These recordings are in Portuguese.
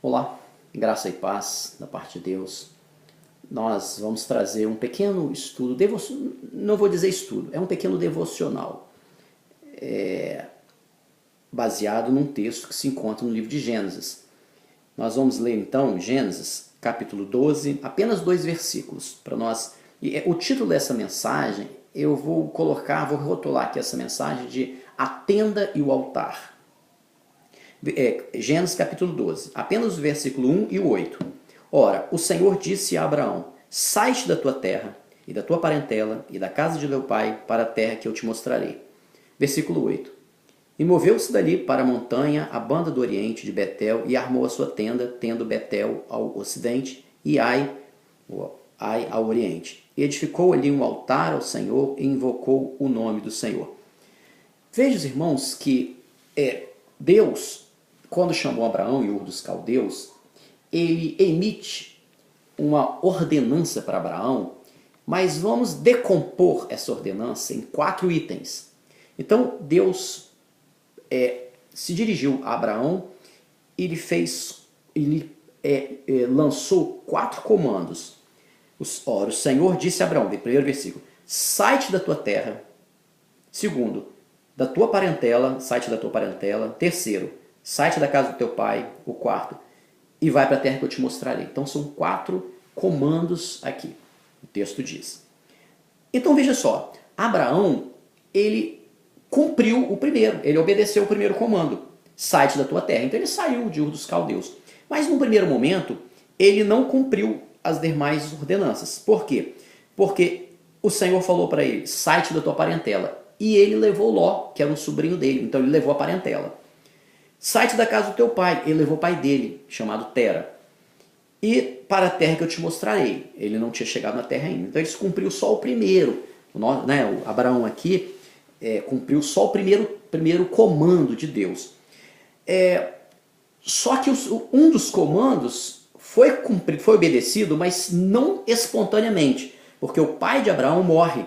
Olá, graça e paz da parte de Deus. Nós vamos trazer um pequeno estudo, não vou dizer estudo, é um pequeno devocional, baseado num texto que se encontra no livro de Gênesis. Nós vamos ler então Gênesis, capítulo 12, apenas 2 versículos, para nós. E o título dessa mensagem, eu vou rotular aqui essa mensagem de A Tenda e o Altar. Gênesis capítulo 12, apenas o versículo 1 e o 8. Ora, o Senhor disse a Abraão: sai-te da tua terra e da tua parentela e da casa de teu pai para a terra que eu te mostrarei. Versículo 8. E moveu-se dali para a montanha, a banda do oriente de Betel, e armou a sua tenda, tendo Betel ao ocidente e Ai ao oriente. E edificou ali um altar ao Senhor e invocou o nome do Senhor. Veja, irmãos, que Deus, quando chamou Abraão em Ur dos Caldeus, ele emite uma ordenança para Abraão, mas vamos decompor essa ordenança em 4 itens. Então, Deus se dirigiu a Abraão e ele lançou 4 comandos. Ora, o Senhor disse a Abraão, no primeiro versículo: sai-te da tua terra. Segundo, da tua parentela, sai-te da tua parentela. Terceiro, sai-te da casa do teu pai. O quarto, e vai para a terra que eu te mostrarei. Então são 4 comandos aqui, o texto diz. Então veja só, Abraão, ele cumpriu o primeiro, ele obedeceu o primeiro comando, sai-te da tua terra. Então ele saiu de Ur dos Caldeus. Mas no primeiro momento, ele não cumpriu as demais ordenanças. Por quê? Porque o Senhor falou para ele, sai-te da tua parentela. E ele levou Ló, que era um sobrinho dele, então ele levou a parentela. Sai-te da casa do teu pai, ele levou o pai dele, chamado Tera. E para a terra que eu te mostrarei. Ele não tinha chegado na terra ainda. Então ele cumpriu só o primeiro. O Abraão aqui cumpriu só o primeiro comando de Deus. Só que um dos comandos foi obedecido, mas não espontaneamente. Porque o pai de Abraão morre.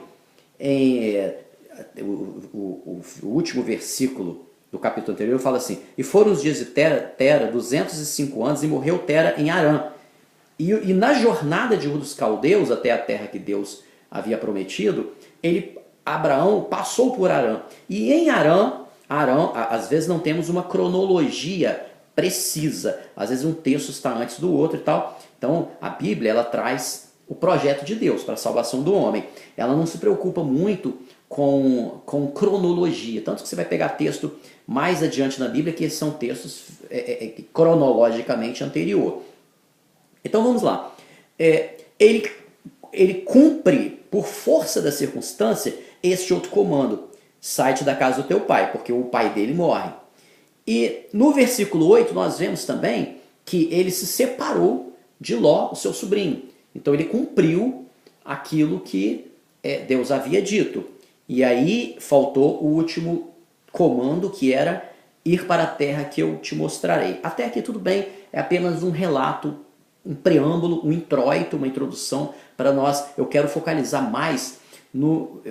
O último versículo do capítulo anterior fala assim: e foram os dias de Tera 205 anos, e morreu Tera em Harã. E na jornada de Ur dos Caldeus até a terra que Deus havia prometido, Abraão passou por Harã. E em Harã, às vezes não temos uma cronologia precisa. Às vezes um texto está antes do outro e tal. Então a Bíblia, ela traz o projeto de Deus para a salvação do homem. Ela não se preocupa muito com cronologia. Tanto que você vai pegar texto mais adiante na Bíblia que são textos cronologicamente anterior. Então vamos lá. Ele cumpre, por força da circunstância, este outro comando: sai-te da casa do teu pai, porque o pai dele morre. E no versículo 8 nós vemos também que ele se separou de Ló, o seu sobrinho. Então ele cumpriu aquilo que Deus havia dito. E aí faltou o último comando, que era ir para a terra que eu te mostrarei. Até aqui tudo bem, é apenas um relato, um preâmbulo, um introito, uma introdução para nós. Eu quero focalizar mais,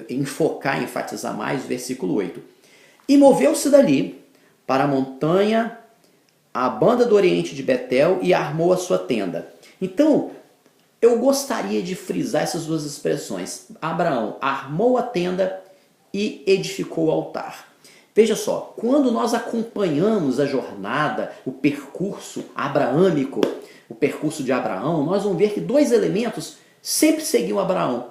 enfatizar mais o versículo 8. E moveu-se dali para a montanha, a banda do oriente de Betel, e armou a sua tenda. Então, eu gostaria de frisar essas 2 expressões. Abraão armou a tenda e edificou o altar. Veja só, quando nós acompanhamos a jornada, o percurso abraâmico, o percurso de Abraão, nós vamos ver que 2 elementos sempre seguiam Abraão.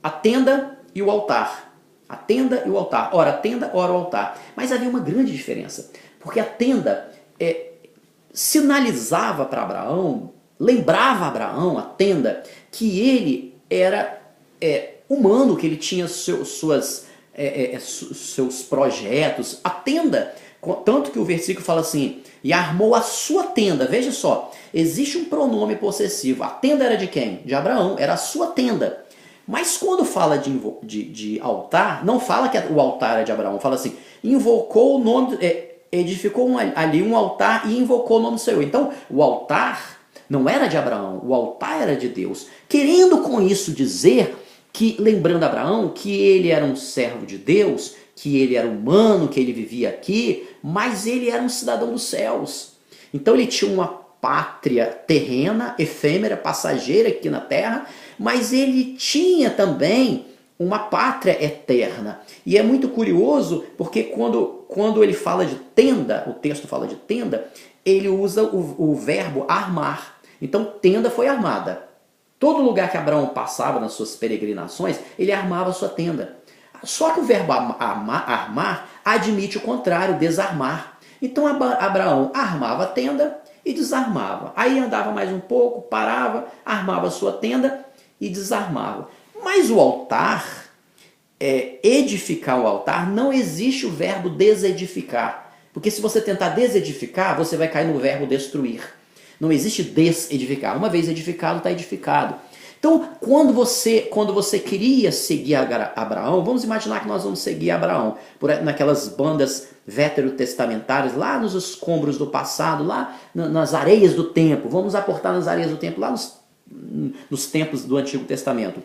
A tenda e o altar. A tenda e o altar. Ora a tenda, ora o altar. Mas havia uma grande diferença. Porque a tenda sinalizava para Abraão, lembrava a Abraão, a tenda, que ele era humano, que ele tinha seus projetos. A tenda, tanto que o versículo fala assim: e armou a sua tenda. Veja só, existe um pronome possessivo. A tenda era de quem? De Abraão, era a sua tenda. Mas quando fala de altar, não fala que o altar é de Abraão, fala assim: invocou o nome, edificou ali um altar e invocou o nome do Senhor. Então o altar não era de Abraão, o altar era de Deus. Querendo com isso dizer que, lembrando Abraão, que ele era um servo de Deus, que ele era humano, que ele vivia aqui, mas ele era um cidadão dos céus. Então ele tinha uma pátria terrena, efêmera, passageira aqui na terra, mas ele tinha também uma pátria eterna. E é muito curioso porque quando ele fala de tenda, o texto fala de tenda, ele usa o verbo armar. Então tenda foi armada. Todo lugar que Abraão passava nas suas peregrinações, ele armava a sua tenda. Só que o verbo armar admite o contrário, desarmar. Então Abraão armava a tenda e desarmava. Aí andava mais um pouco, parava, armava a sua tenda e desarmava. Mas o altar, edificar o altar, não existe o verbo desedificar. Porque se você tentar desedificar, você vai cair no verbo destruir. Não existe desedificar. Uma vez edificado, está edificado. Então, quando você queria seguir Abraão, vamos imaginar que nós vamos seguir Abraão naquelas bandas veterotestamentárias, lá nos escombros do passado, lá nas areias do tempo. Vamos aportar nas areias do tempo, lá nos tempos do Antigo Testamento.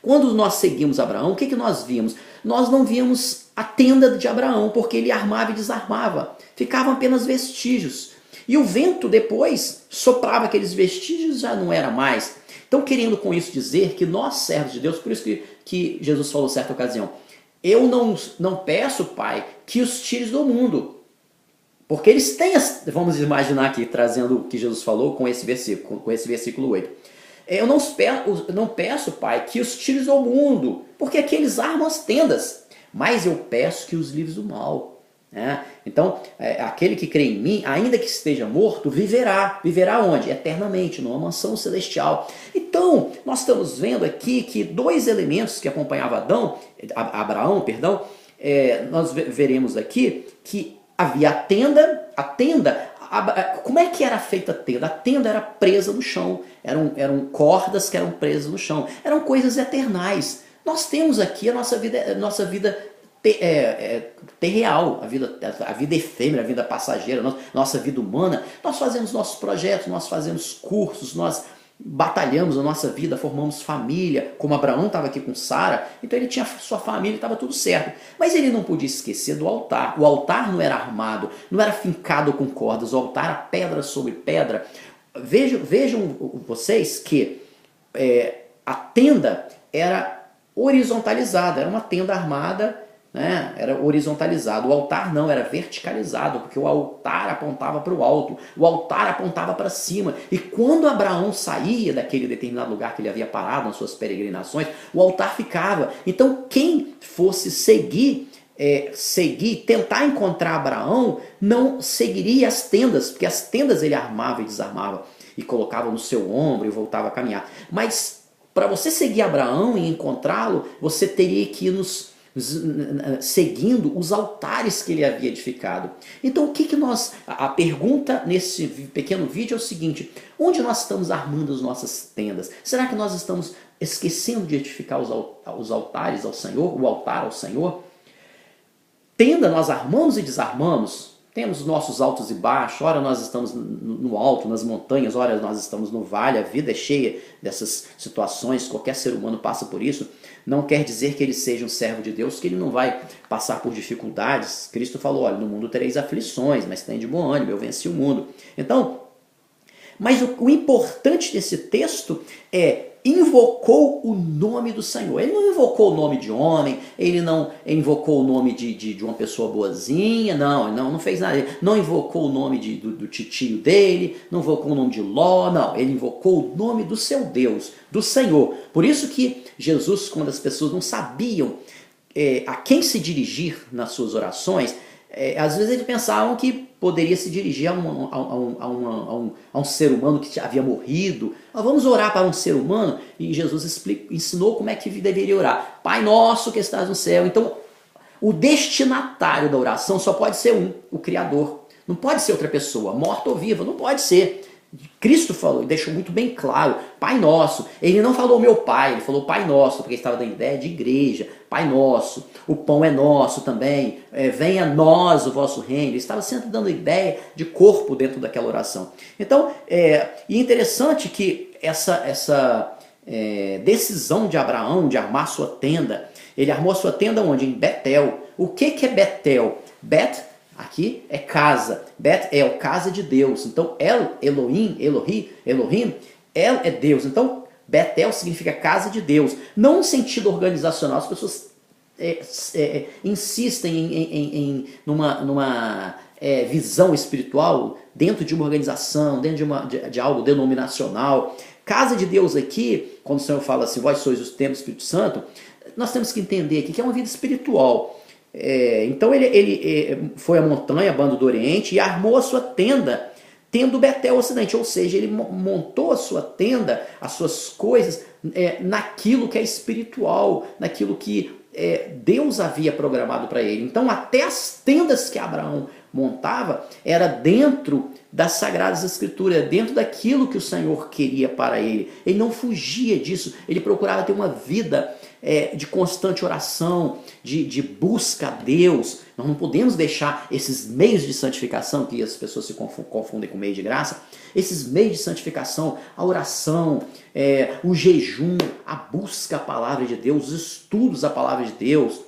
Quando nós seguimos Abraão, o que nós vimos? Nós não víamos a tenda de Abraão, porque ele armava e desarmava. Ficavam apenas vestígios. E o vento depois soprava aqueles vestígios, já não era mais. Então, querendo com isso dizer que nós, servos de Deus, por isso que Jesus falou certa ocasião, eu não peço, Pai, que os tires do mundo. Porque eles têm, vamos imaginar aqui, trazendo o que Jesus falou com esse versículo 8. Eu não peço, Pai, que os tires do mundo, porque aqui eles armam as tendas, mas eu peço que os livres do mal. Então, aquele que crê em mim, ainda que esteja morto, viverá. Viverá onde? Eternamente, numa mansão celestial. Então, nós estamos vendo aqui que dois elementos que acompanhavam Abraão, nós veremos aqui que havia a tenda. Como é que era feita a tenda? A tenda era presa no chão, eram cordas que eram presas no chão, eram coisas eternais. Nós temos aqui a nossa vida terreal, a vida efêmera, a vida passageira, nossa vida humana. Nós fazemos nossos projetos, nós fazemos cursos, nós batalhamos a nossa vida, formamos família, como Abraão estava aqui com Sara, então ele tinha sua família, estava tudo certo. Mas ele não podia esquecer do altar. O altar não era armado, não era fincado com cordas, o altar era pedra sobre pedra. Vejam vocês que a tenda era horizontalizada, era uma tenda armada, era horizontalizado. O altar não, era verticalizado, porque o altar apontava para o alto, o altar apontava para cima. E quando Abraão saía daquele determinado lugar que ele havia parado nas suas peregrinações, o altar ficava. Então quem fosse tentar encontrar Abraão, não seguiria as tendas, porque as tendas ele armava e desarmava e colocava no seu ombro e voltava a caminhar. Mas para você seguir Abraão e encontrá-lo, você teria que ir seguindo os altares que ele havia edificado. Então a pergunta nesse pequeno vídeo é o seguinte: onde nós estamos armando as nossas tendas? Será que nós estamos esquecendo de edificar os altares ao Senhor, o altar ao Senhor? Tenda nós armamos e desarmamos. Temos nossos altos e baixos, ora nós estamos no alto, nas montanhas, ora nós estamos no vale. A vida é cheia dessas situações, qualquer ser humano passa por isso. Não quer dizer que ele seja um servo de Deus, que ele não vai passar por dificuldades. Cristo falou, olha, no mundo tereis aflições, mas tem de bom ânimo, eu venci o mundo. Então, mas o importante desse texto invocou o nome do Senhor. Ele não invocou o nome de homem, ele não invocou o nome de uma pessoa boazinha, não fez nada. Ele não invocou o nome do titio dele, não invocou o nome de Ló, não. Ele invocou o nome do seu Deus, do Senhor. Por isso que Jesus, quando as pessoas não sabiam a quem se dirigir nas suas orações, às vezes eles pensavam que poderia se dirigir a um ser humano que havia morrido. Vamos orar para um ser humano? E Jesus ensinou como é que deveria orar. Pai nosso que estás no céu. Então, o destinatário da oração só pode ser o Criador. Não pode ser outra pessoa, morta ou viva, não pode ser. Cristo falou e deixou muito bem claro, Pai Nosso. Ele não falou meu Pai, ele falou Pai Nosso, porque ele estava dando ideia de igreja. Pai Nosso, o pão é nosso também, venha a nós o vosso reino. Ele estava sempre dando ideia de corpo dentro daquela oração. Então, e é interessante que essa decisão de Abraão de armar sua tenda, ele armou a sua tenda onde? Em Betel. O que é Betel? Aqui é casa. Bet-el, casa de Deus. Então, Elohim, Elohim, El é Deus. Então, Betel significa casa de Deus. Não no sentido organizacional. As pessoas insistem numa visão espiritual dentro de uma organização, dentro de algo denominacional. Casa de Deus aqui, quando o Senhor fala assim, vós sois os templos do Espírito Santo, nós temos que entender aqui que é uma vida espiritual. Então ele foi à montanha, bando do Oriente, e armou a sua tenda, tendo Betel ao ocidente, ou seja, ele montou a sua tenda, as suas coisas, naquilo que é espiritual, naquilo que Deus havia programado para ele. Então até as tendas que Abraão montava era dentro das Sagradas Escrituras, dentro daquilo que o Senhor queria para ele. Ele não fugia disso, ele procurava ter uma vida de constante oração, de busca a Deus. Nós não podemos deixar esses meios de santificação, que as pessoas se confundem com meio de graça, esses meios de santificação, a oração, o jejum, a busca à palavra de Deus, os estudos da palavra de Deus,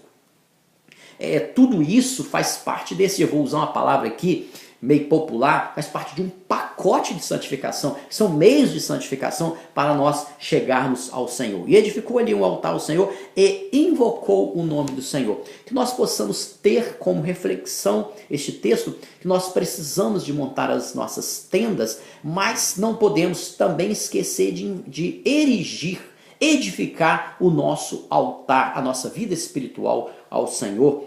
tudo isso faz parte desse, eu vou usar uma palavra aqui, meio popular, faz parte de um pacote de santificação, que são meios de santificação para nós chegarmos ao Senhor. E edificou ali um altar ao Senhor e invocou o nome do Senhor. Que nós possamos ter como reflexão este texto, que nós precisamos de montar as nossas tendas, mas não podemos também esquecer de erigir, edificar o nosso altar, a nossa vida espiritual ao Senhor,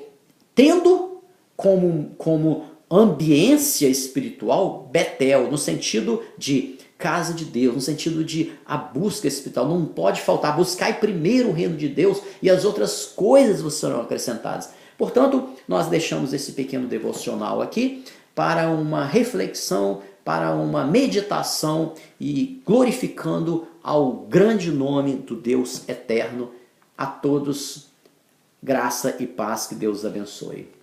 tendo como ambiência espiritual Betel, no sentido de casa de Deus, no sentido de a busca espiritual. Não pode faltar, buscar primeiro o reino de Deus e as outras coisas vos serão acrescentadas. Portanto, nós deixamos esse pequeno devocional aqui para uma reflexão, para uma meditação e glorificando ao grande nome do Deus eterno. A todos, graça e paz, que Deus abençoe.